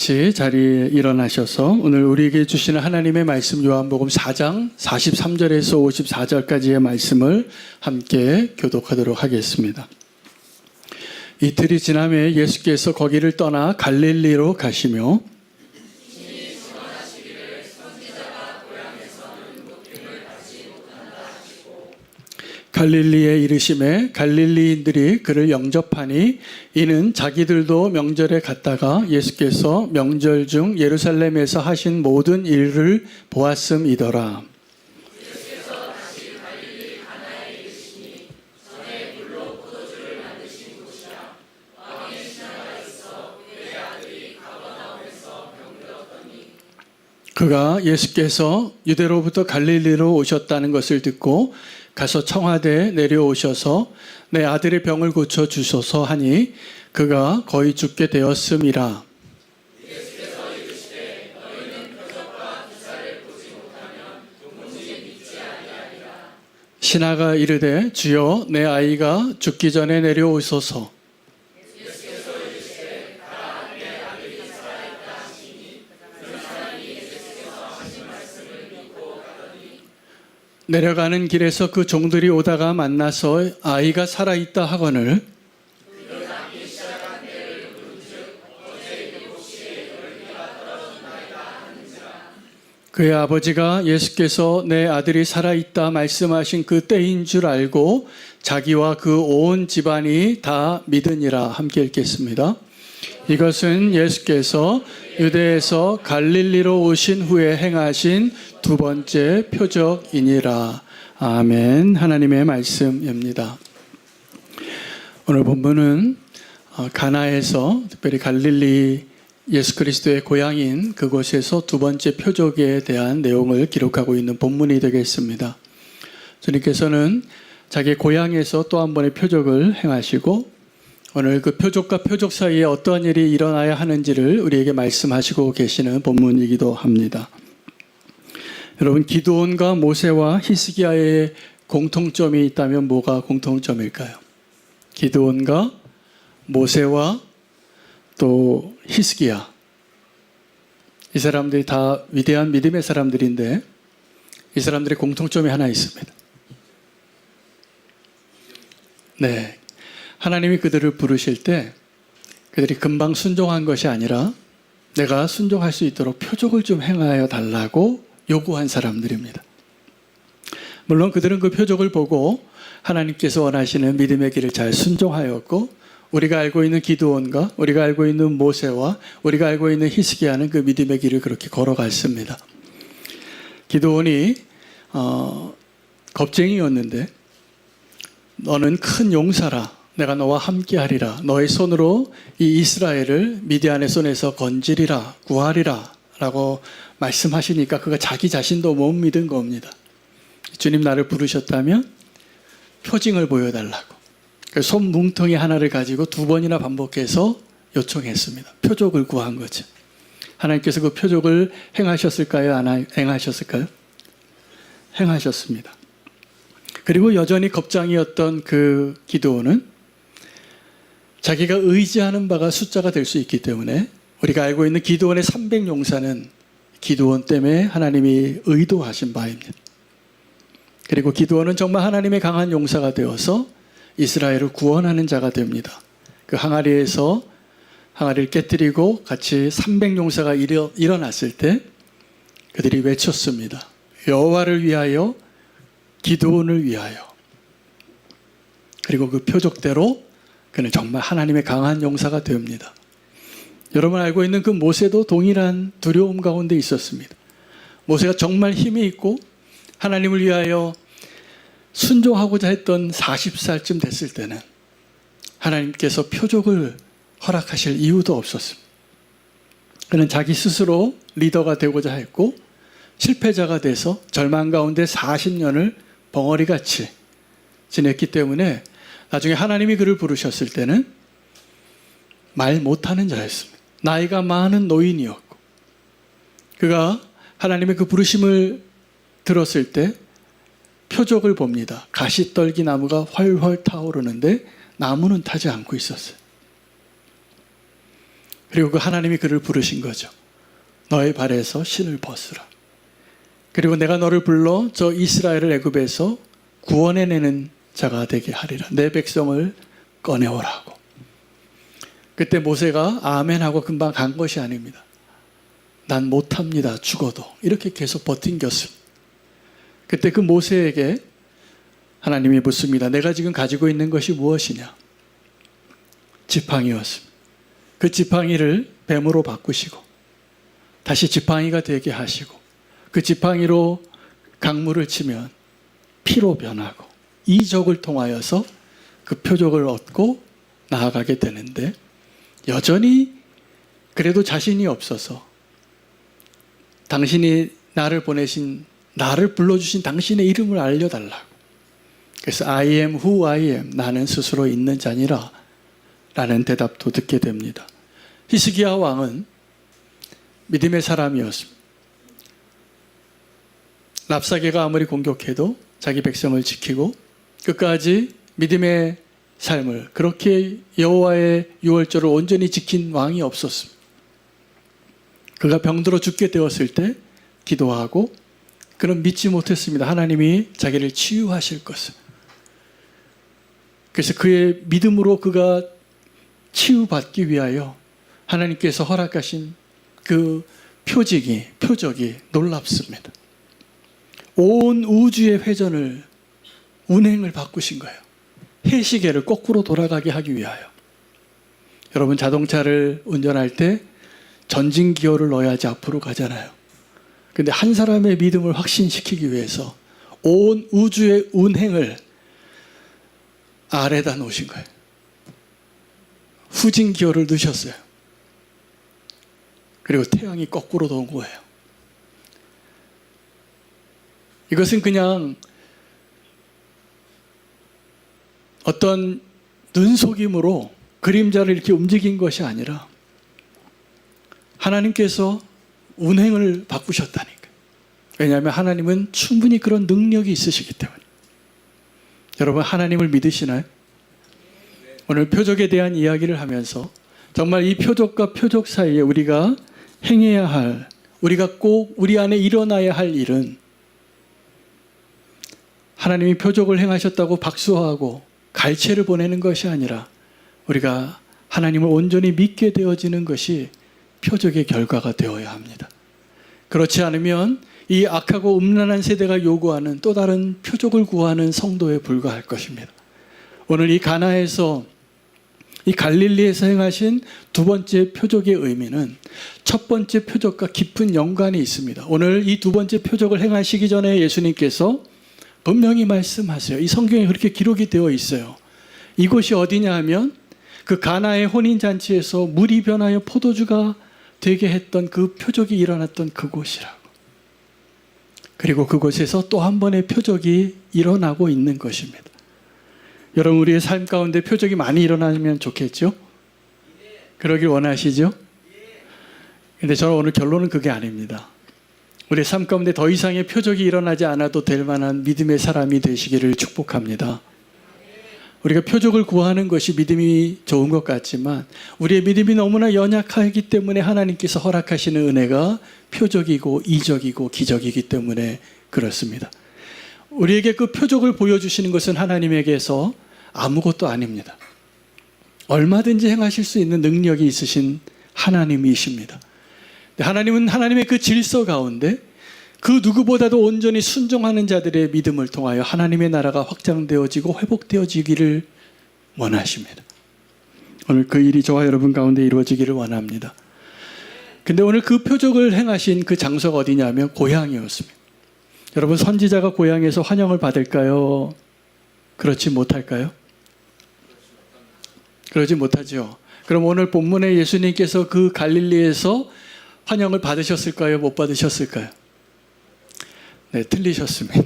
자리에 일어나셔서 오늘 우리에게 주시는 하나님의 말씀 요한복음 4장 43절에서 54절까지의 말씀을 함께 교독하도록 하겠습니다. 이틀이 지남에 예수께서 거기를 떠나 갈릴리로 가시며 갈릴리에 이르심에 갈릴리인들이 그를 영접하니 이는 자기들도 명절에 갔다가 예수께서 명절 중 예루살렘에서 하신 모든 일을 보았음이더라. 그가 예수께서 유대로부터 갈릴리로 오셨다는 것을 듣고 가서 청하대에 내려오셔서 내 아들의 병을 고쳐 주소서 하니 그가 거의 죽게 되었음이라. 신하가 이르되 주여 내 아이가 죽기 전에 내려오소서. 내려가는 길에서 그 종들이 오다가 만나서 아이가 살아있다 하거늘 그의 아버지가 예수께서 내 아들이 살아있다 말씀하신 그 때인 줄 알고 자기와 그 온 집안이 다 믿으니라. 함께 읽겠습니다. 이것은 예수께서 유대에서 갈릴리로 오신 후에 행하신 두 번째 표적이니라. 아멘. 하나님의 말씀입니다. 오늘 본문은 가나에서 특별히 갈릴리 예수 그리스도의 고향인 그곳에서 두 번째 표적에 대한 내용을 기록하고 있는 본문이 되겠습니다. 주님께서는 자기 고향에서 또 한 번의 표적을 행하시고 오늘 그 표적과 표적 사이에 어떠한 일이 일어나야 하는지를 우리에게 말씀하시고 계시는 본문이기도 합니다. 여러분, 기드온과 모세와 히스기야의 공통점이 있다면 뭐가 공통점일까요? 기드온과 모세와 또 히스기야. 이 사람들이 다 위대한 믿음의 사람들인데 이 사람들의 공통점이 하나 있습니다. 네. 하나님이 그들을 부르실 때 그들이 금방 순종한 것이 아니라 내가 순종할 수 있도록 표적을 좀 행하여 달라고 요구한 사람들입니다. 물론 그들은 그 표적을 보고 하나님께서 원하시는 믿음의 길을 잘 순종하였고 우리가 알고 있는 기드온과 우리가 알고 있는 모세와 우리가 알고 있는 히스기야는 그 믿음의 길을 그렇게 걸어갔습니다. 기드온이 겁쟁이였는데 너는 큰 용사라. 내가 너와 함께하리라. 너의 손으로 이 이스라엘을 미디안의 손에서 건지리라. 구하리라. 라고 말씀하시니까 그가 자기 자신도 못 믿은 겁니다. 주님 나를 부르셨다면 표징을 보여달라고. 손 뭉텅이 하나를 가지고 두 번이나 반복해서 요청했습니다. 표적을 구한 거죠. 하나님께서 그 표적을 행하셨을까요? 안 행하셨을까요? 행하셨습니다. 그리고 여전히 겁장이었던 그 기드온은 자기가 의지하는 바가 숫자가 될 수 있기 때문에 우리가 알고 있는 기드온의 300용사는 기드온 때문에 하나님이 의도하신 바입니다. 그리고 기드온은 정말 하나님의 강한 용사가 되어서 이스라엘을 구원하는 자가 됩니다. 그 항아리에서 항아리를 깨뜨리고 같이 300용사가 일어났을 때 그들이 외쳤습니다. 여호와를 위하여 기드온을 위하여. 그리고 그 표적대로 그는 정말 하나님의 강한 용사가 됩니다. 여러분 알고 있는 그 모세도 동일한 두려움 가운데 있었습니다. 모세가 정말 힘이 있고 하나님을 위하여 순종하고자 했던 40살쯤 됐을 때는 하나님께서 표적을 허락하실 이유도 없었습니다. 그는 자기 스스로 리더가 되고자 했고 실패자가 돼서 절망 가운데 40년을 벙어리같이 지냈기 때문에 나중에 하나님이 그를 부르셨을 때는 말 못하는 자였습니다. 나이가 많은 노인이었고 그가 하나님의 그 부르심을 들었을 때 표적을 봅니다. 가시떨기 나무가 활활 타오르는데 나무는 타지 않고 있었어요. 그리고 그 하나님이 그를 부르신 거죠. 너의 발에서 신을 벗으라. 그리고 내가 너를 불러 저 이스라엘을 애굽에서 구원해내는 자가 되게 하리라. 내 백성을 꺼내오라고. 그때 모세가 아멘하고 금방 간 것이 아닙니다. 난 못합니다. 죽어도. 이렇게 계속 버틴겼습니다. 그때 그 모세에게 하나님이 묻습니다. 내가 지금 가지고 있는 것이 무엇이냐? 지팡이였습니다. 그 지팡이를 뱀으로 바꾸시고 다시 지팡이가 되게 하시고 그 지팡이로 강물을 치면 피로 변하고 이적을 통하여서 그 표적을 얻고 나아가게 되는데 여전히 그래도 자신이 없어서 당신이 나를 보내신 나를 불러주신 당신의 이름을 알려달라고. 그래서 I am who I am. 나는 스스로 있는 자니라 라는 대답도 듣게 됩니다. 히스기야 왕은 믿음의 사람이었습니다. 랍사게가 아무리 공격해도 자기 백성을 지키고 끝까지 믿음의 삶을 그렇게 여호와의 유월절을 온전히 지킨 왕이 없었습니다. 그가 병들어 죽게 되었을 때 기도하고 그는 믿지 못했습니다. 하나님이 자기를 치유하실 것을. 그래서 그의 믿음으로 그가 치유받기 위하여 하나님께서 허락하신 그 표적이 놀랍습니다. 온 우주의 회전을 운행을 바꾸신 거예요. 해시계를 거꾸로 돌아가게 하기 위하여. 여러분 자동차를 운전할 때 전진 기어를 넣어야지 앞으로 가잖아요. 근데 한 사람의 믿음을 확신시키기 위해서 온 우주의 운행을 아래다 놓으신 거예요. 후진 기어를 넣으셨어요. 그리고 태양이 거꾸로 도는 거예요. 이것은 그냥 어떤 눈속임으로 그림자를 이렇게 움직인 것이 아니라 하나님께서 운행을 바꾸셨다니까. 왜냐하면 하나님은 충분히 그런 능력이 있으시기 때문에. 여러분 하나님을 믿으시나요? 오늘 표적에 대한 이야기를 하면서 정말 이 표적과 표적 사이에 우리가 행해야 할, 우리가 꼭 우리 안에 일어나야 할 일은 하나님이 표적을 행하셨다고 박수하고 갈채를 보내는 것이 아니라 우리가 하나님을 온전히 믿게 되어지는 것이 표적의 결과가 되어야 합니다. 그렇지 않으면 이 악하고 음란한 세대가 요구하는 또 다른 표적을 구하는 성도에 불과할 것입니다. 오늘 이 가나에서 이 갈릴리에서 행하신 두 번째 표적의 의미는 첫 번째 표적과 깊은 연관이 있습니다. 오늘 이 두 번째 표적을 행하시기 전에 예수님께서 분명히 말씀하세요. 이 성경에 그렇게 기록이 되어 있어요. 이곳이 어디냐 하면 그 가나의 혼인잔치에서 물이 변하여 포도주가 되게 했던 그 표적이 일어났던 그곳이라고. 그리고 그곳에서 또 한 번의 표적이 일어나고 있는 것입니다. 여러분 우리의 삶 가운데 표적이 많이 일어나면 좋겠죠? 그러길 원하시죠? 근데 저는 오늘 결론은 그게 아닙니다. 우리의 삶 가운데 더 이상의 표적이 일어나지 않아도 될 만한 믿음의 사람이 되시기를 축복합니다. 우리가 표적을 구하는 것이 믿음이 좋은 것 같지만 우리의 믿음이 너무나 연약하기 때문에 하나님께서 허락하시는 은혜가 표적이고 이적이고 기적이기 때문에 그렇습니다. 우리에게 그 표적을 보여주시는 것은 하나님에게서 아무것도 아닙니다. 얼마든지 행하실 수 있는 능력이 있으신 하나님이십니다. 하나님은 하나님의 그 질서 가운데 그 누구보다도 온전히 순종하는 자들의 믿음을 통하여 하나님의 나라가 확장되어지고 회복되어지기를 원하십니다. 오늘 그 일이 저와 여러분 가운데 이루어지기를 원합니다. 근데 오늘 그 표적을 행하신 그 장소가 어디냐면 고향이었습니다. 여러분 선지자가 고향에서 환영을 받을까요? 그렇지 못할까요? 그러지 못하죠. 그럼 오늘 본문에 예수님께서 그 갈릴리에서 환영을 받으셨을까요? 못 받으셨을까요? 네, 틀리셨습니다.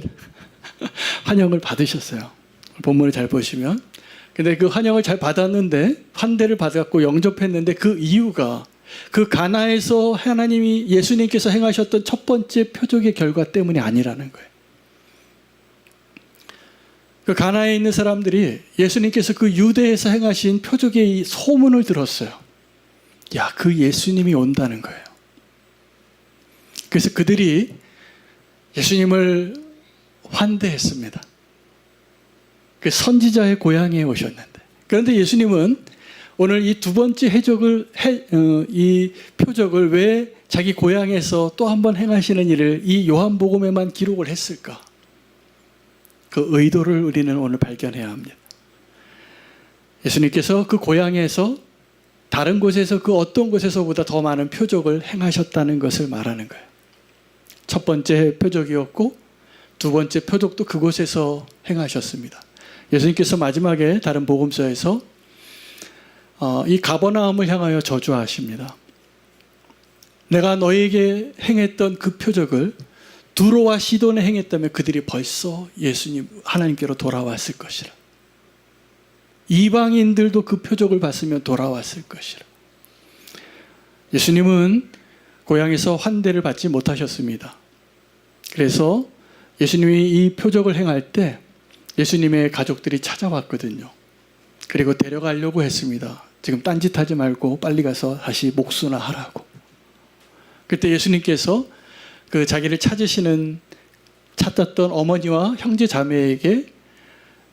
환영을 받으셨어요. 본문을 잘 보시면. 근데 그 환영을 잘 받았는데 환대를 받았고 영접했는데 그 이유가 그 가나에서 하나님이 예수님께서 행하셨던 첫 번째 표적의 결과 때문이 아니라는 거예요. 그 가나에 있는 사람들이 예수님께서 그 유대에서 행하신 표적의 소문을 들었어요. 야, 그 예수님이 온다는 거예요. 그래서 그들이 예수님을 환대했습니다. 그 선지자의 고향에 오셨는데, 그런데 예수님은 오늘 이 두 번째 이 표적을 왜 자기 고향에서 또 한 번 행하시는 일을 이 요한복음에만 기록을 했을까? 그 의도를 우리는 오늘 발견해야 합니다. 예수님께서 그 고향에서 다른 곳에서 그 어떤 곳에서보다 더 많은 표적을 행하셨다는 것을 말하는 거예요. 첫 번째 표적이었고 두 번째 표적도 그곳에서 행하셨습니다. 예수님께서 마지막에 다른 복음서에서 이 가버나움을 향하여 저주하십니다. 내가 너희에게 행했던 그 표적을 두로와 시돈에 행했다면 그들이 벌써 예수님 하나님께로 돌아왔을 것이라. 이방인들도 그 표적을 봤으면 돌아왔을 것이라. 예수님은 고향에서 환대를 받지 못하셨습니다. 그래서 예수님이 이 표적을 행할 때 예수님의 가족들이 찾아왔거든요. 그리고 데려가려고 했습니다. 지금 딴짓하지 말고 빨리 가서 다시 목수나 하라고. 그때 예수님께서 그 자기를 찾았던 어머니와 형제 자매에게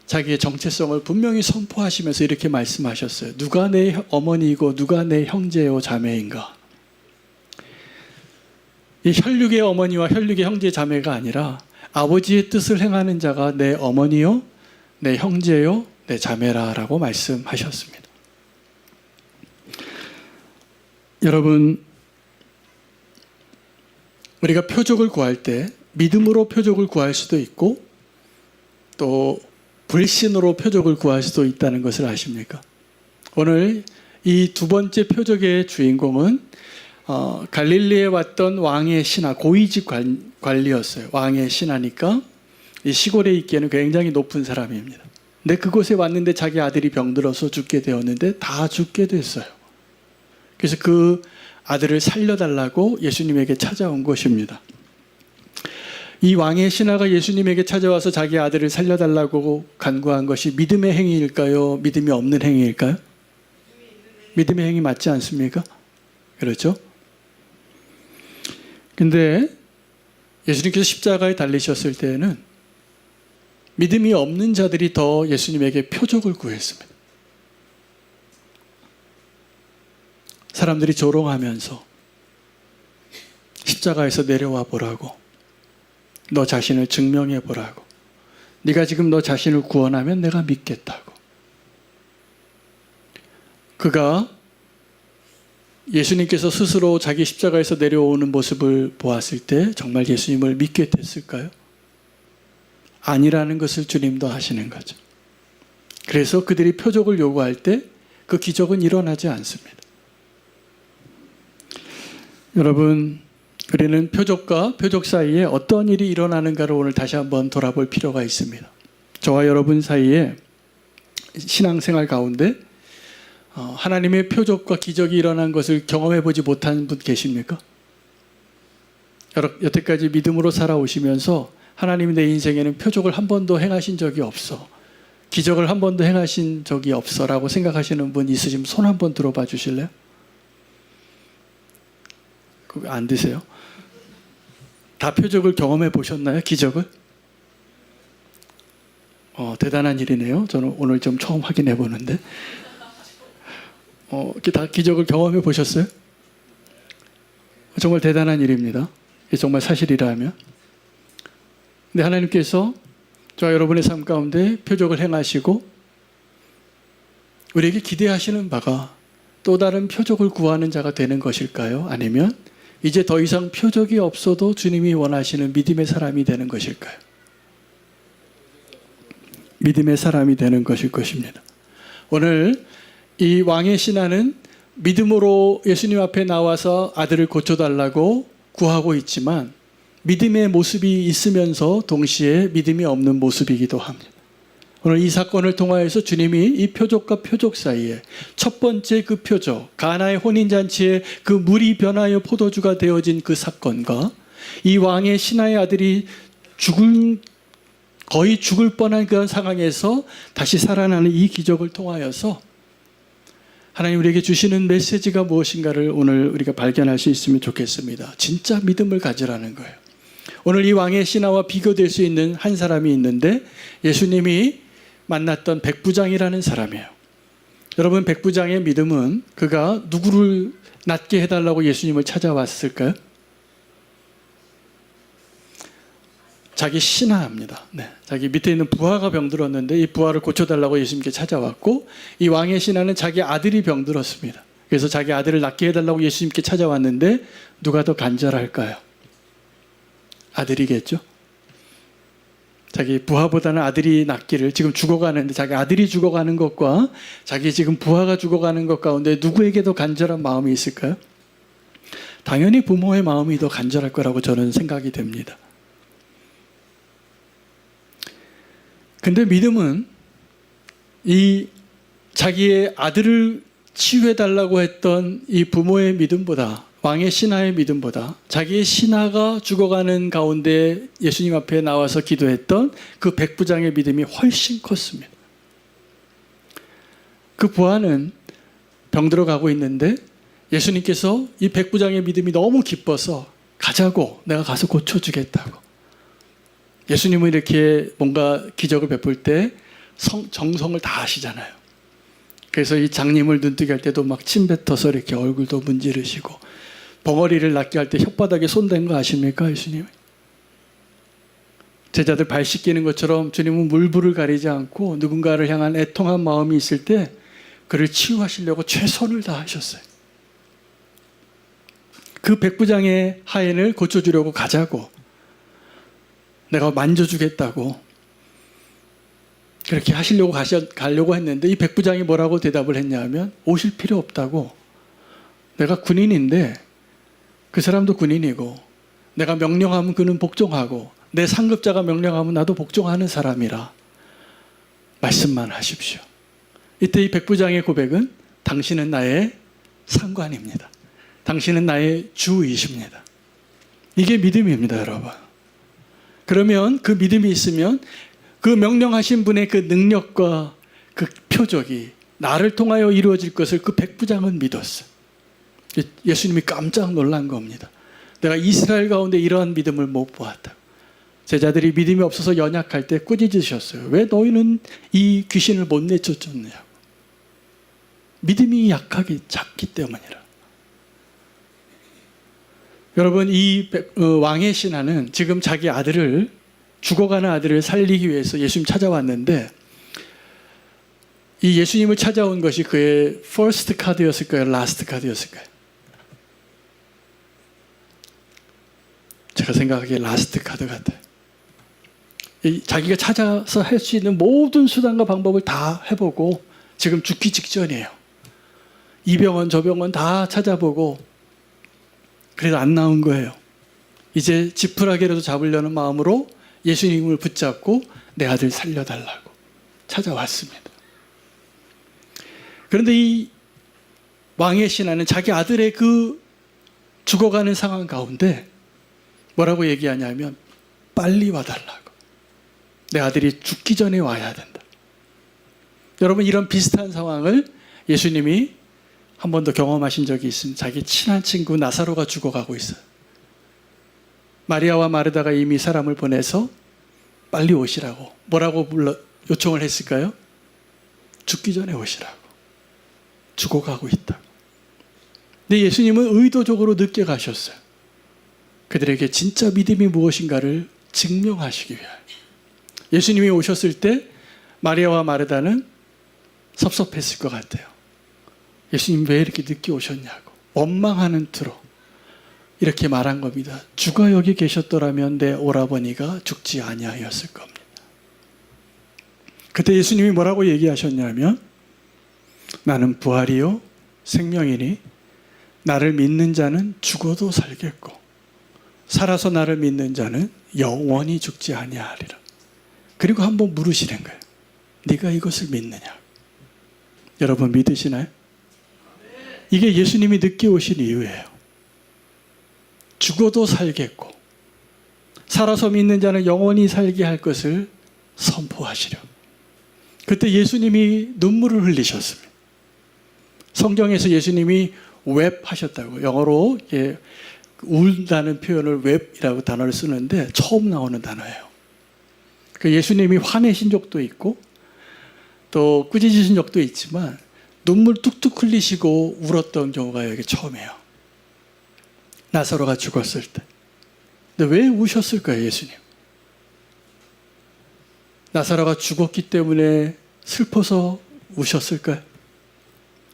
자기의 정체성을 분명히 선포하시면서 이렇게 말씀하셨어요. 누가 내 어머니이고 누가 내 형제요 자매인가? 이 혈육의 어머니와 혈육의 형제 자매가 아니라 아버지의 뜻을 행하는 자가 내 어머니요, 내 형제요, 내 자매라라고 말씀하셨습니다. 여러분, 우리가 표적을 구할 때 믿음으로 표적을 구할 수도 있고 또 불신으로 표적을 구할 수도 있다는 것을 아십니까? 오늘 이 두 번째 표적의 주인공은 갈릴리에 왔던 왕의 신하, 고위직 관리였어요. 왕의 신하니까 이 시골에 있기에는 굉장히 높은 사람입니다. 근데 그곳에 왔는데 자기 아들이 병들어서 죽게 되었는데 다 죽게 됐어요. 그래서 그 아들을 살려달라고 예수님에게 찾아온 것입니다. 이 왕의 신하가 예수님에게 찾아와서 자기 아들을 살려달라고 간구한 것이 믿음의 행위일까요? 믿음이 없는 행위일까요? 믿음의 행위 맞지 않습니까? 그렇죠? 근데 예수님께서 십자가에 달리셨을 때에는 믿음이 없는 자들이 더 예수님에게 표적을 구했습니다. 사람들이 조롱하면서 십자가에서 내려와 보라고, 너 자신을 증명해 보라고, 네가 지금 너 자신을 구원하면 내가 믿겠다고. 그가 예수님께서 스스로 자기 십자가에서 내려오는 모습을 보았을 때 정말 예수님을 믿게 됐을까요? 아니라는 것을 주님도 아시는 거죠. 그래서 그들이 표적을 요구할 때 그 기적은 일어나지 않습니다. 여러분, 우리는 표적과 표적 사이에 어떤 일이 일어나는가를 오늘 다시 한번 돌아볼 필요가 있습니다. 저와 여러분 사이에 신앙생활 가운데 하나님의 표적과 기적이 일어난 것을 경험해 보지 못한 분 계십니까? 여태까지 믿음으로 살아오시면서 하나님이 내 인생에는 표적을 한 번도 행하신 적이 없어, 기적을 한 번도 행하신 적이 없어 라고 생각하시는 분 있으시면 손 한번 들어봐 주실래요? 그거 안 드세요? 다 표적을 경험해 보셨나요? 기적을? 대단한 일이네요. 저는 오늘 좀 처음 확인해 보는데 이렇게 다 기적을 경험해 보셨어요? 정말 대단한 일입니다. 이게 정말 사실이라면. 근데 하나님께서 저와 여러분의 삶 가운데 표적을 행하시고 우리에게 기대하시는 바가 또 다른 표적을 구하는 자가 되는 것일까요? 아니면 이제 더 이상 표적이 없어도 주님이 원하시는 믿음의 사람이 되는 것일까요? 믿음의 사람이 되는 것일 것입니다. 오늘 이 왕의 신하는 믿음으로 예수님 앞에 나와서 아들을 고쳐달라고 구하고 있지만 믿음의 모습이 있으면서 동시에 믿음이 없는 모습이기도 합니다. 오늘 이 사건을 통하여서 주님이 이 표적과 표적 사이에 첫 번째 그 표적, 가나의 혼인잔치에 그 물이 변하여 포도주가 되어진 그 사건과 이 왕의 신하의 아들이 거의 죽을 뻔한 그런 상황에서 다시 살아나는 이 기적을 통하여서 하나님 우리에게 주시는 메시지가 무엇인가를 오늘 우리가 발견할 수 있으면 좋겠습니다. 진짜 믿음을 가지라는 거예요. 오늘 이 왕의 신하와 비교될 수 있는 한 사람이 있는데 예수님이 만났던 백부장이라는 사람이에요. 여러분, 백부장의 믿음은 그가 누구를 낫게 해달라고 예수님을 찾아왔을까요? 자기 신하입니다. 네. 자기 밑에 있는 부하가 병들었는데 이 부하를 고쳐달라고 예수님께 찾아왔고, 이 왕의 신하는 자기 아들이 병들었습니다. 그래서 자기 아들을 낫게 해달라고 예수님께 찾아왔는데 누가 더 간절할까요? 아들이겠죠? 자기 부하보다는 아들이 낫기를, 지금 죽어가는데 자기 아들이 죽어가는 것과 자기 지금 부하가 죽어가는 것 가운데 누구에게 더 간절한 마음이 있을까요? 당연히 부모의 마음이 더 간절할 거라고 저는 생각이 됩니다. 근데 믿음은 이 자기의 아들을 치유해달라고 했던 이 부모의 믿음보다, 왕의 신하의 믿음보다 자기의 신하가 죽어가는 가운데 예수님 앞에 나와서 기도했던 그 백부장의 믿음이 훨씬 컸습니다. 그 부하는 병들어 가고 있는데 예수님께서 이 백부장의 믿음이 너무 기뻐서 가자고, 내가 가서 고쳐주겠다고. 예수님은 이렇게 뭔가 기적을 베풀 때 정성을 다 하시잖아요. 그래서 이 장님을 눈뜨게 할 때도 막 침 뱉어서 이렇게 얼굴도 문지르시고, 벙어리를 낫게 할 때 혓바닥에 손 댄 거 아십니까, 예수님? 제자들 발 씻기는 것처럼 주님은 물불을 가리지 않고 누군가를 향한 애통한 마음이 있을 때 그를 치유하시려고 최선을 다하셨어요. 그 백부장의 하인을 고쳐주려고 가자고, 내가 만져주겠다고 그렇게 하시려고 가려고 했는데 이 백부장이 뭐라고 대답을 했냐 하면, 오실 필요 없다고. 내가 군인인데 그 사람도 군인이고, 내가 명령하면 그는 복종하고, 내 상급자가 명령하면 나도 복종하는 사람이라 말씀만 하십시오. 이때 이 백부장의 고백은, 당신은 나의 상관입니다. 당신은 나의 주이십니다. 이게 믿음입니다, 여러분. 그러면 그 믿음이 있으면 그 명령하신 분의 그 능력과 그 표적이 나를 통하여 이루어질 것을 그 백부장은 믿었어요. 예수님이 깜짝 놀란 겁니다. 내가 이스라엘 가운데 이러한 믿음을 못 보았다. 제자들이 믿음이 없어서 연약할 때 꾸짖으셨어요. 왜 너희는 이 귀신을 못 내쫓았느냐고. 믿음이 작기 때문이라. 여러분, 이 왕의 신하는 지금 자기 아들을, 죽어가는 아들을 살리기 위해서 예수님 찾아왔는데, 이 예수님을 찾아온 것이 그의 퍼스트 카드였을까요? 라스트 카드였을까요? 제가 생각하기에 라스트 카드 같아요. 자기가 찾아서 할 수 있는 모든 수단과 방법을 다 해보고 지금 죽기 직전이에요. 이 병원 저 병원 다 찾아보고 그래도 안 나온 거예요. 이제 지푸라기라도 잡으려는 마음으로 예수님을 붙잡고 내 아들 살려달라고 찾아왔습니다. 그런데 이 왕의 신하는 자기 아들의 그 죽어가는 상황 가운데 뭐라고 얘기하냐면, 빨리 와달라고. 내 아들이 죽기 전에 와야 된다. 여러분, 이런 비슷한 상황을 예수님이 한 번 더 경험하신 적이 있습니다. 자기 친한 친구 나사로가 죽어가고 있어요. 마리아와 마르다가 이미 사람을 보내서 빨리 오시라고, 뭐라고 요청을 했을까요? 죽기 전에 오시라고. 죽어가고 있다고. 근데 예수님은 의도적으로 늦게 가셨어요. 그들에게 진짜 믿음이 무엇인가를 증명하시기 위하여. 예수님이 오셨을 때 마리아와 마르다는 섭섭했을 것 같아요. 예수님 왜 이렇게 늦게 오셨냐고 원망하는 투로 이렇게 말한 겁니다. 주가 여기 계셨더라면 내 오라버니가 죽지 아니하였을 겁니다. 그때 예수님이 뭐라고 얘기하셨냐면, 나는 부활이요 생명이니 나를 믿는 자는 죽어도 살겠고 살아서 나를 믿는 자는 영원히 죽지 아니하리라. 그리고 한번 물으시는 거예요. 네가 이것을 믿느냐? 여러분 믿으시나요? 이게 예수님이 늦게 오신 이유예요. 죽어도 살겠고 살아서 믿는 자는 영원히 살게 할 것을 선포하시려. 그때 예수님이 눈물을 흘리셨습니다. 성경에서 예수님이 웹하셨다고, 영어로 울다는 표현을 웹이라고 단어를 쓰는데 처음 나오는 단어예요. 그 예수님이 화내신 적도 있고 또 꾸짖으신 적도 있지만 눈물 뚝뚝 흘리시고 울었던 경우가 여기 처음이에요. 나사로가 죽었을 때. 근데 왜 우셨을까요, 예수님? 나사로가 죽었기 때문에 슬퍼서 우셨을까요?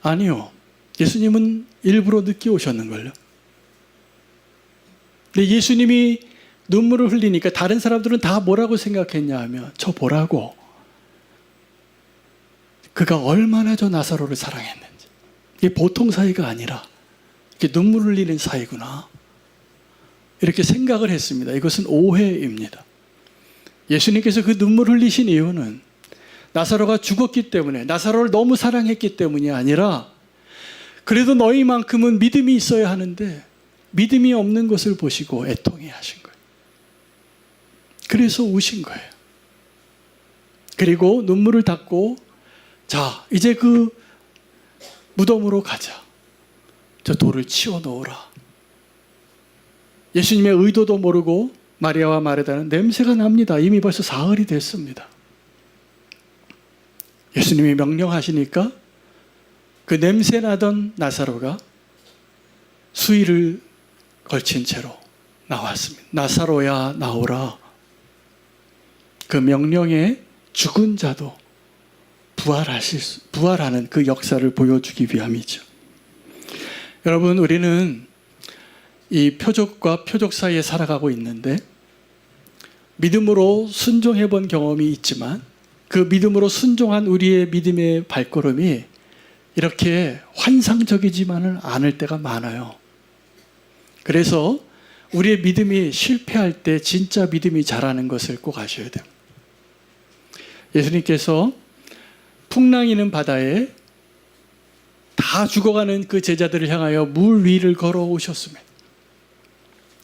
아니요. 예수님은 일부러 늦게 오셨는걸요. 근데 예수님이 눈물을 흘리니까 다른 사람들은 다 뭐라고 생각했냐 하면, 저 보라고. 그가 얼마나 저 나사로를 사랑했는지. 이게 보통 사이가 아니라 이게 눈물 흘리는 사이구나. 이렇게 생각을 했습니다. 이것은 오해입니다. 예수님께서 그 눈물 흘리신 이유는 나사로가 죽었기 때문에, 나사로를 너무 사랑했기 때문이 아니라, 그래도 너희만큼은 믿음이 있어야 하는데 믿음이 없는 것을 보시고 애통해 하신 거예요. 그래서 우신 거예요. 그리고 눈물을 닦고, 자, 이제 그 무덤으로 가자. 저 돌을 치워 놓으라. 예수님의 의도도 모르고 마리아와 마르다는 냄새가 납니다. 이미 벌써 사흘이 됐습니다. 예수님이 명령하시니까 그 냄새 나던 나사로가 수의를 걸친 채로 나왔습니다. 나사로야 나오라. 그 명령에 죽은 자도 부활하는 그 역사를 보여주기 위함이죠. 여러분, 우리는 이 표적과 표적 사이에 살아가고 있는데 믿음으로 순종해 본 경험이 있지만 그 믿음으로 순종한 우리의 믿음의 발걸음이 이렇게 환상적이지만은 않을 때가 많아요. 그래서 우리의 믿음이 실패할 때 진짜 믿음이 자라는 것을 꼭 아셔야 돼요. 예수님께서 풍랑이는 바다에 다 죽어가는 그 제자들을 향하여 물 위를 걸어오셨습니다.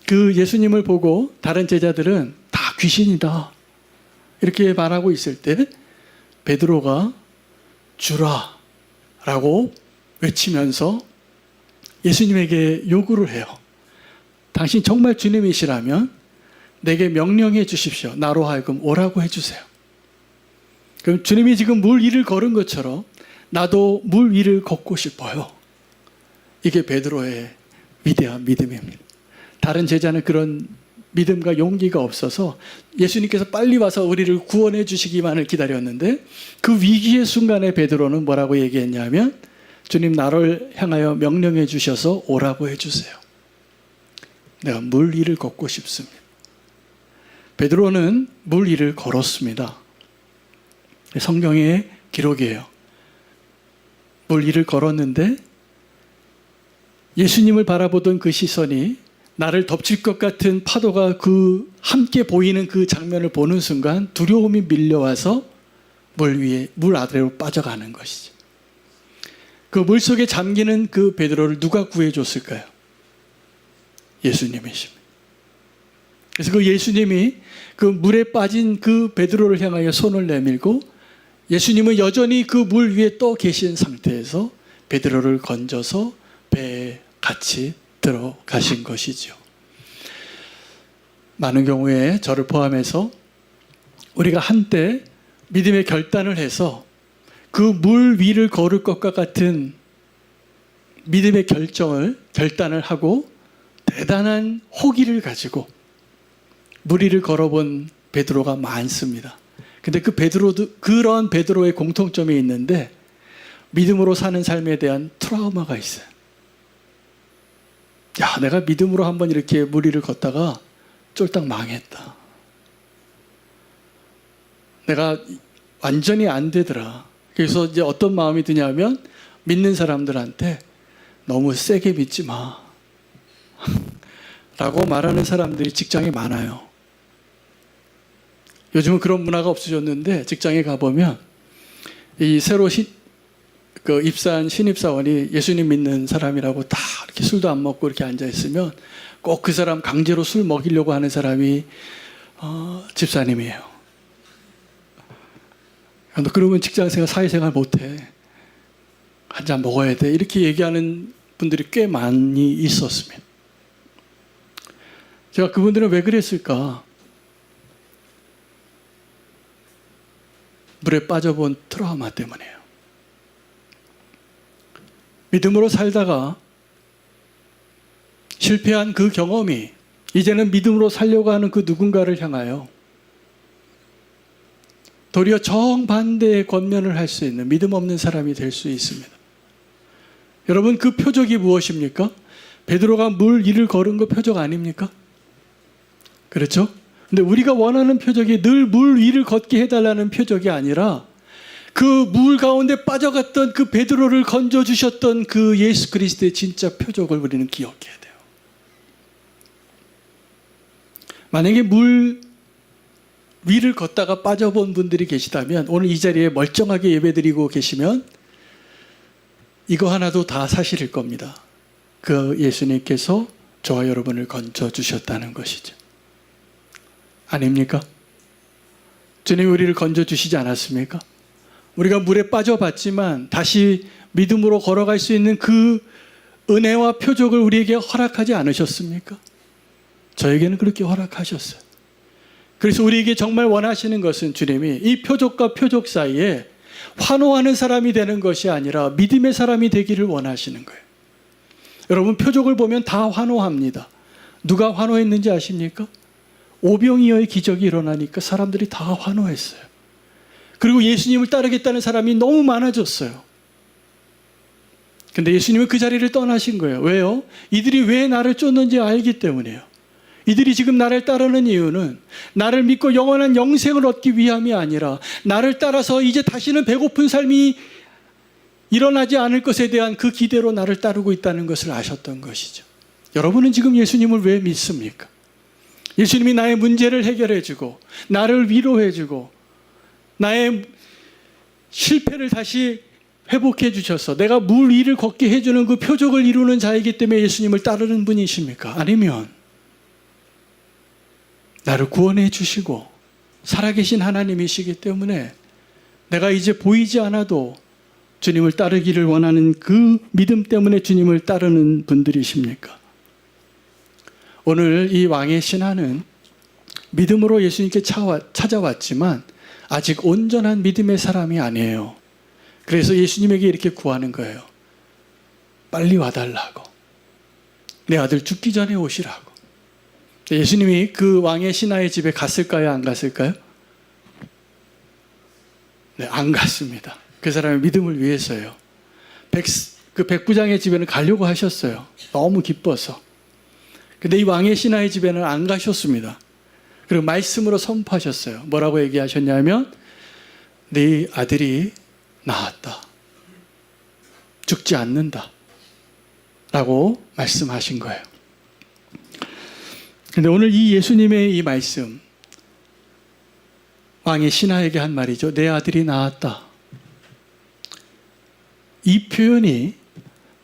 그 예수님을 보고 다른 제자들은 다 귀신이다 이렇게 말하고 있을 때 베드로가 주라 라고 외치면서 예수님에게 요구를 해요. 당신 정말 주님이시라면 내게 명령해 주십시오. 나로 하여금 오라고 해주세요. 그럼 주님이 지금 물 위를 걸은 것처럼 나도 물 위를 걷고 싶어요. 이게 베드로의 위대한 믿음입니다. 다른 제자는 그런 믿음과 용기가 없어서 예수님께서 빨리 와서 우리를 구원해 주시기만을 기다렸는데 그 위기의 순간에 베드로는 뭐라고 얘기했냐면 주님 나를 향하여 명령해 주셔서 오라고 해주세요. 내가 물 위를 걷고 싶습니다. 베드로는 물 위를 걸었습니다. 성경의 기록이에요. 물 위를 걸었는데 예수님을 바라보던 그 시선이 나를 덮칠 것 같은 파도가 그 함께 보이는 그 장면을 보는 순간 두려움이 밀려와서 물 아래로 빠져가는 것이죠. 그 물속에 잠기는 그 베드로를 누가 구해줬을까요? 예수님이십니다. 그래서 그 예수님이 그 물에 빠진 그 베드로를 향하여 손을 내밀고 예수님은 여전히 그 물 위에 떠 계신 상태에서 베드로를 건져서 배에 같이 들어가신 것이죠. 많은 경우에 저를 포함해서 우리가 한때 믿음의 결단을 해서 그 물 위를 걸을 것과 같은 믿음의 결단을 하고 대단한 호기를 가지고 물 위를 걸어본 베드로가 많습니다. 근데 그런 베드로의 공통점이 있는데 믿음으로 사는 삶에 대한 트라우마가 있어요. 야, 내가 믿음으로 한번 이렇게 물 위를 걷다가 쫄딱 망했다. 내가 완전히 안 되더라. 그래서 이제 어떤 마음이 드냐면 믿는 사람들한테 너무 세게 믿지 마. 라고 말하는 사람들이 직장에 많아요. 요즘은 그런 문화가 없어졌는데 직장에 가보면 이 새로 입사한 신입사원이 예수님 믿는 사람이라고 다 이렇게 술도 안 먹고 이렇게 앉아있으면 꼭 그 사람 강제로 술 먹이려고 하는 사람이 집사님이에요. 너 그러면 직장생활, 사회생활 못해. 한 잔 먹어야 돼. 이렇게 얘기하는 분들이 꽤 많이 있었습니다. 제가 그분들은 왜 그랬을까? 물에 빠져본 트라우마 때문에요. 믿음으로 살다가 실패한 그 경험이 이제는 믿음으로 살려고 하는 그 누군가를 향하여 도리어 정반대의 권면을 할 수 있는 믿음 없는 사람이 될 수 있습니다. 여러분, 그 표적이 무엇입니까? 베드로가 물 위를 걸은 거 표적 아닙니까? 그렇죠? 근데 우리가 원하는 표적이 늘 물 위를 걷게 해달라는 표적이 아니라 그 물 가운데 빠져갔던 그 베드로를 건져주셨던 그 예수 그리스도의 진짜 표적을 우리는 기억해야 돼요. 만약에 물 위를 걷다가 빠져본 분들이 계시다면, 오늘 이 자리에 멀쩡하게 예배드리고 계시면 이거 하나도 다 사실일 겁니다. 그 예수님께서 저와 여러분을 건져주셨다는 것이죠. 아닙니까? 주님이 우리를 건져주시지 않았습니까? 우리가 물에 빠져봤지만 다시 믿음으로 걸어갈 수 있는 그 은혜와 표적을 우리에게 허락하지 않으셨습니까? 저에게는 그렇게 허락하셨어요. 그래서 우리에게 정말 원하시는 것은 주님이 이 표적과 표적 사이에 환호하는 사람이 되는 것이 아니라 믿음의 사람이 되기를 원하시는 거예요. 여러분, 표적을 보면 다 환호합니다. 누가 환호했는지 아십니까? 오병이어의 기적이 일어나니까 사람들이 다 환호했어요. 그리고 예수님을 따르겠다는 사람이 너무 많아졌어요. 근데 예수님은 그 자리를 떠나신 거예요. 왜요? 이들이 왜 나를 쫓는지 알기 때문이에요. 이들이 지금 나를 따르는 이유는 나를 믿고 영원한 영생을 얻기 위함이 아니라 나를 따라서 이제 다시는 배고픈 삶이 일어나지 않을 것에 대한 그 기대로 나를 따르고 있다는 것을 아셨던 것이죠. 여러분은 지금 예수님을 왜 믿습니까? 예수님이 나의 문제를 해결해주고 나를 위로해주고 나의 실패를 다시 회복해 주셔서 내가 물 위를 걷게 해주는 그 표적을 이루는 자이기 때문에 예수님을 따르는 분이십니까? 아니면 나를 구원해 주시고 살아계신 하나님이시기 때문에 내가 이제 보이지 않아도 주님을 따르기를 원하는 그 믿음 때문에 주님을 따르는 분들이십니까? 오늘 이 왕의 신하는 믿음으로 예수님께 찾아왔지만 아직 온전한 믿음의 사람이 아니에요. 그래서 예수님에게 이렇게 구하는 거예요. 빨리 와달라고. 내 아들 죽기 전에 오시라고. 예수님이 그 왕의 신하의 집에 갔을까요? 안 갔을까요? 네, 안 갔습니다. 그 사람의 믿음을 위해서요. 그 백부장의 집에는 가려고 하셨어요. 너무 기뻐서. 근데 이 왕의 신하의 집에는 안 가셨습니다. 그리고 말씀으로 선포하셨어요. 뭐라고 얘기하셨냐면 네 아들이 나았다. 죽지 않는다. 라고 말씀하신 거예요. 근데 오늘 이 예수님의 이 말씀, 왕의 신하에게 한 말이죠. 내 아들이 나았다. 이 표현이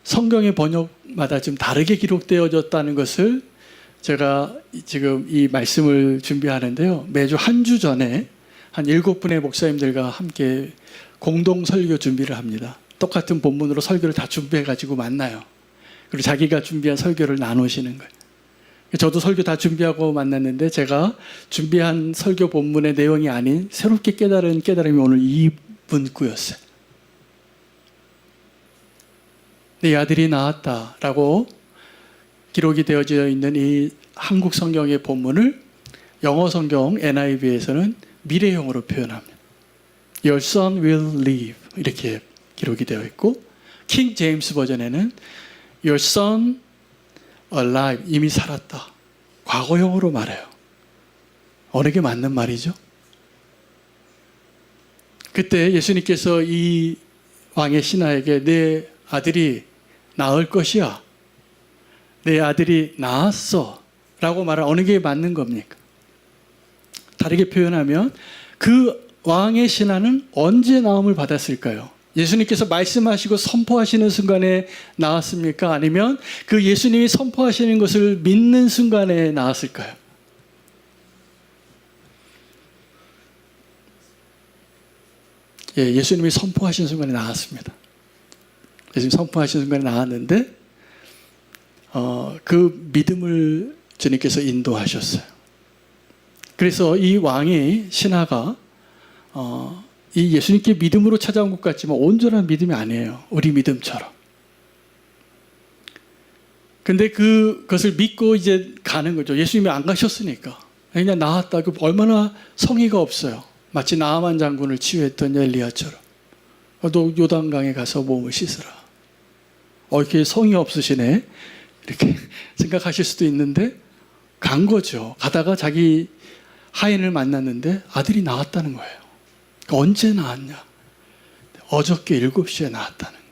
성경의 번역마다 좀 다르게 기록되어졌다는 것을 제가 지금 이 말씀을 준비하는데요. 매주 한 주 전에 한 7분의 목사님들과 함께 공동 설교 준비를 합니다. 똑같은 본문으로 설교를 다 준비해가지고 만나요. 그리고 자기가 준비한 설교를 나누시는 거예요. 저도 설교 다 준비하고 만났는데 제가 준비한 설교 본문의 내용이 아닌 새롭게 깨달은 깨달음이 오늘 이 문구였어요. 네 아들이 나았다라고 기록이 되어져 있는 이 한국 성경의 본문을 영어 성경 NIV에서는 미래형으로 표현합니다. Your son will live 이렇게 기록이 되어 있고 킹 제임스 버전에는 Your son alive 이미 살았다. 과거형으로 말해요. 어느 게 맞는 말이죠? 그때 예수님께서 이 왕의 신하에게 내 아들이 나을 것이야. 내 아들이 나았어. 라고 말할 어느 게 맞는 겁니까? 다르게 표현하면 그 왕의 신하는 언제 나음을 받았을까요? 예수님께서 말씀하시고 선포하시는 순간에 나았습니까? 아니면 그 예수님이 선포하시는 것을 믿는 순간에 나았을까요? 예, 예수님이 선포하신 순간에 나았습니다. 예수님 선포하신 순간에 나왔는데 그 믿음을 주님께서 인도하셨어요. 그래서 이 왕의 신하가 이 예수님께 믿음으로 찾아온 것 같지만 온전한 믿음이 아니에요. 우리 믿음처럼. 근데 그것을 믿고 이제 가는 거죠. 예수님이 안 가셨으니까. 그냥 나왔다. 얼마나 성의가 없어요. 마치 나아만 장군을 치유했던 엘리야처럼. 너 요단강에 가서 몸을 씻으라. 이렇게 성의 없으시네. 이렇게 생각하실 수도 있는데 간 거죠. 가다가 자기 하인을 만났는데 아들이 나왔다는 거예요. 언제 나왔냐? 어저께 7시에 나왔다는 거예요.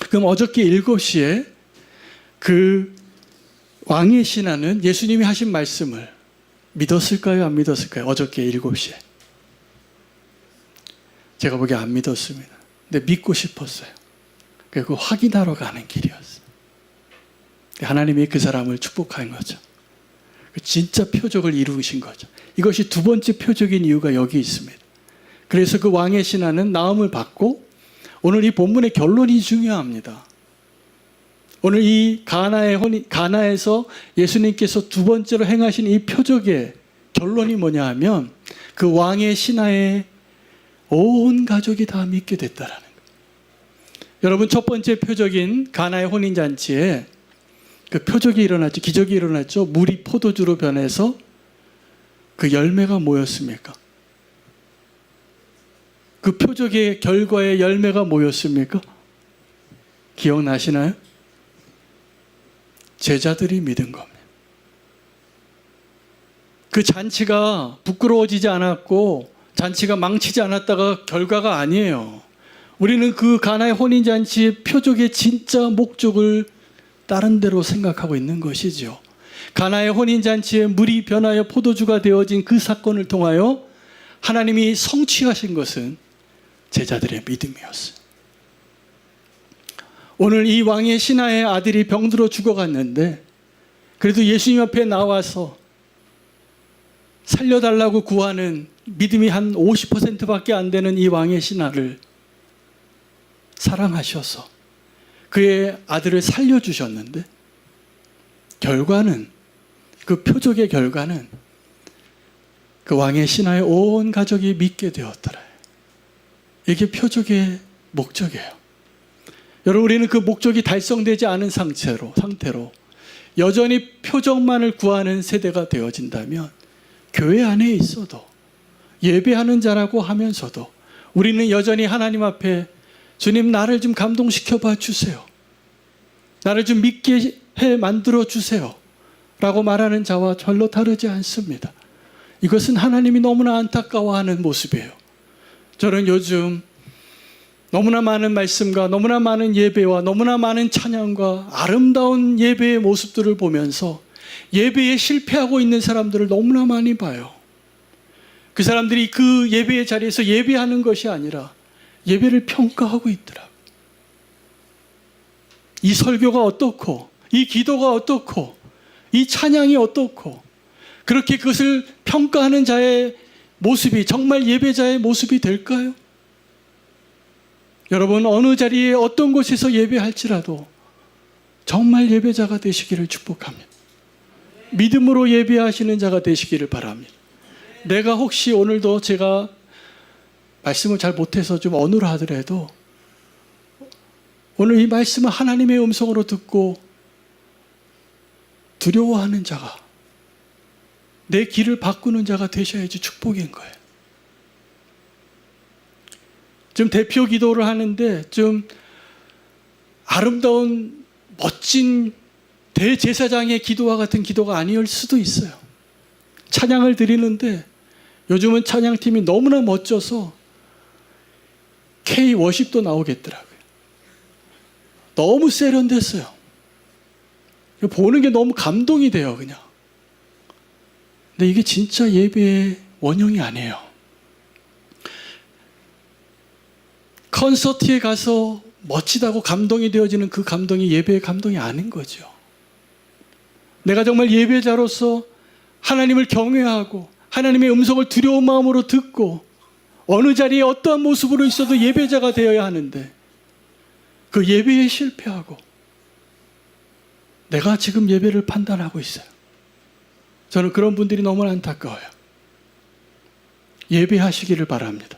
그럼 어저께 7시에 그 왕의 신하는 예수님이 하신 말씀을 믿었을까요? 안 믿었을까요? 어저께 7시에. 제가 보기에 안 믿었습니다. 근데 믿고 싶었어요. 그리고 확인하러 가는 길이었어요. 하나님이 그 사람을 축복한 거죠. 진짜 표적을 이루신 거죠. 이것이 두 번째 표적인 이유가 여기 있습니다. 그래서 그 왕의 신하는 나음을 받고 오늘 이 본문의 결론이 중요합니다. 오늘 이 가나에서 예수님께서 두 번째로 행하신 이 표적의 결론이 뭐냐 하면 그 왕의 신하의 온 가족이 다 믿게 됐다라는 거예요. 여러분, 첫 번째 표적인 가나의 혼인잔치에 그 표적이 일어났죠. 기적이 일어났죠. 물이 포도주로 변해서 그 열매가 뭐였습니까? 그 표적의 결과의 열매가 뭐였습니까? 기억나시나요? 제자들이 믿은 겁니다. 그 잔치가 부끄러워지지 않았고 잔치가 망치지 않았다가 결과가 아니에요. 우리는 그 가나의 혼인잔치의 표적의 진짜 목적을 다른 데로 생각하고 있는 것이죠. 가나의 혼인잔치에 물이 변하여 포도주가 되어진 그 사건을 통하여 하나님이 성취하신 것은 제자들의 믿음이었어요. 오늘 이 왕의 신하의 아들이 병들어 죽어갔는데 그래도 예수님 앞에 나와서 살려달라고 구하는 믿음이 한 50%밖에 안 되는 이 왕의 신하를 사랑하셔서 그의 아들을 살려주셨는데 결과는, 그 표적의 결과는 그 왕의 신하의 온 가족이 믿게 되었더라. 이게 표적의 목적이에요. 여러분, 우리는 그 목적이 달성되지 않은 상태로 여전히 표적만을 구하는 세대가 되어진다면 교회 안에 있어도 예배하는 자라고 하면서도 우리는 여전히 하나님 앞에 주님, 나를 좀 감동시켜 봐 주세요. 나를 좀 믿게 해 만들어 주세요. 라고 말하는 자와 별로 다르지 않습니다. 이것은 하나님이 너무나 안타까워하는 모습이에요. 저는 요즘 너무나 많은 말씀과 너무나 많은 예배와 너무나 많은 찬양과 아름다운 예배의 모습들을 보면서 예배에 실패하고 있는 사람들을 너무나 많이 봐요. 그 사람들이 그 예배의 자리에서 예배하는 것이 아니라 예배를 평가하고 있더라고요. 이 설교가 어떻고, 이 기도가 어떻고, 이 찬양이 어떻고, 그렇게 그것을 평가하는 자의 모습이 정말 예배자의 모습이 될까요? 여러분, 어느 자리에 어떤 곳에서 예배할지라도 정말 예배자가 되시기를 축복합니다. 믿음으로 예배하시는 자가 되시기를 바랍니다. 내가 혹시 오늘도 제가 말씀을 잘 못해서 좀 어눌 하더라도 오늘 이 말씀을 하나님의 음성으로 듣고 두려워하는 자가, 내 길을 바꾸는 자가 되셔야지 축복인 거예요. 좀 대표 기도를 하는데 좀 아름다운 멋진 대제사장의 기도와 같은 기도가 아닐 수도 있어요. 찬양을 드리는데 요즘은 찬양팀이 너무나 멋져서 K-워십도 나오겠더라고요. 너무 세련됐어요. 보는 게 너무 감동이 돼요, 그냥. 근데 이게 진짜 예배의 원형이 아니에요. 콘서트에 가서 멋지다고 감동이 되어지는 그 감동이 예배의 감동이 아닌 거죠. 내가 정말 예배자로서 하나님을 경외하고 하나님의 음성을 두려운 마음으로 듣고 어느 자리에 어떠한 모습으로 있어도 예배자가 되어야 하는데 그 예배에 실패하고 내가 지금 예배를 판단하고 있어요. 저는 그런 분들이 너무 안타까워요. 예배하시기를 바랍니다.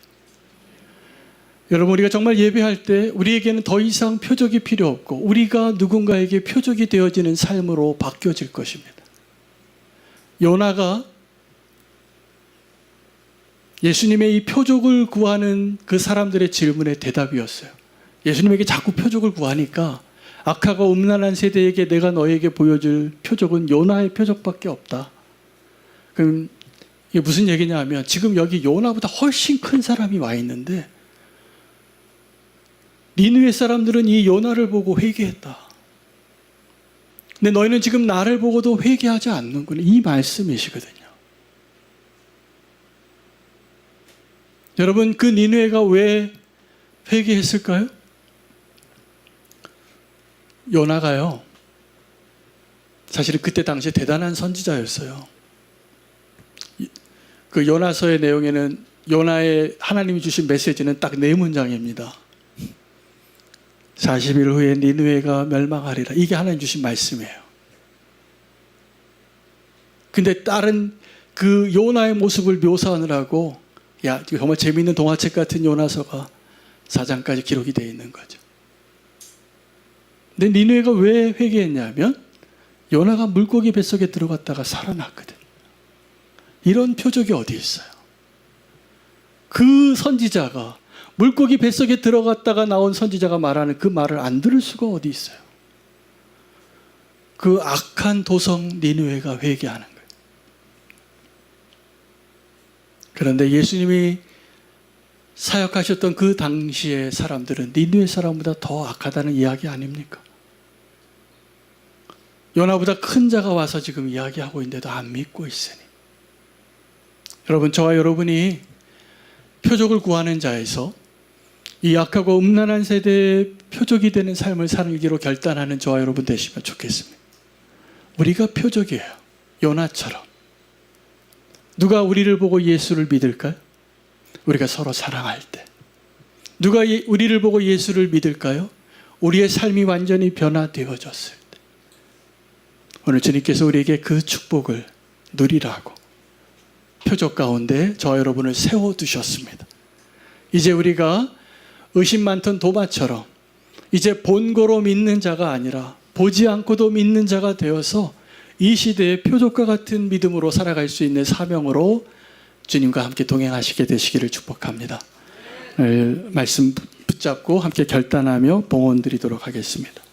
여러분, 우리가 정말 예배할 때 우리에게는 더 이상 표적이 필요 없고 우리가 누군가에게 표적이 되어지는 삶으로 바뀌어질 것입니다. 요나가 예수님의 이 표적을 구하는 그 사람들의 질문의 대답이었어요. 예수님에게 자꾸 표적을 구하니까 악하고 음란한 세대에게 내가 너에게 보여줄 표적은 요나의 표적밖에 없다. 그럼 이게 무슨 얘기냐 하면 지금 여기 요나보다 훨씬 큰 사람이 와 있는데 니느웨 사람들은 이 요나를 보고 회개했다. 근데 너희는 지금 나를 보고도 회개하지 않는구나. 이 말씀이시거든요. 여러분, 그 니느웨가 왜 회개했을까요? 요나가요, 사실은 그때 당시에 대단한 선지자였어요. 그 요나서의 내용에는 요나의 하나님이 주신 메시지는 딱 4문장입니다. 40일 후에 니느웨가 멸망하리라. 이게 하나님 주신 말씀이에요. 근데 다른 그 요나의 모습을 묘사하느라고 정말 재미있는 동화책 같은 요나서가 4장까지 기록이 되어 있는 거죠. 근데 니느웨가 왜 회개했냐면 요나가 물고기 뱃속에 들어갔다가 살아났거든. 이런 표적이 어디 있어요? 그 선지자가 물고기 뱃속에 들어갔다가 나온 선지자가 말하는 그 말을 안 들을 수가 어디 있어요? 그 악한 도성 니느웨가 회개하는 거예요. 그런데 예수님이 사역하셨던 그 당시의 사람들은 니느웨 사람보다 더 악하다는 이야기 아닙니까? 요나보다 큰 자가 와서 지금 이야기하고 있는데도 안 믿고 있으니, 여러분, 저와 여러분이 표적을 구하는 자에서 이 악하고 음란한 세대의 표적이 되는 삶을 살기로 결단하는 저와 여러분 되시면 좋겠습니다. 우리가 표적이에요. 요나처럼. 누가 우리를 보고 예수를 믿을까요? 우리가 서로 사랑할 때. 누가 우리를 보고 예수를 믿을까요? 우리의 삶이 완전히 변화되어졌을 때. 오늘 주님께서 우리에게 그 축복을 누리라고 표적 가운데 저와 여러분을 세워두셨습니다. 이제 우리가 의심 많던 도마처럼 이제 본고로 믿는 자가 아니라 보지 않고도 믿는 자가 되어서 이 시대의 표적과 같은 믿음으로 살아갈 수 있는 사명으로 주님과 함께 동행하시게 되시기를 축복합니다. 말씀 붙잡고 함께 결단하며 봉헌 드리도록 하겠습니다.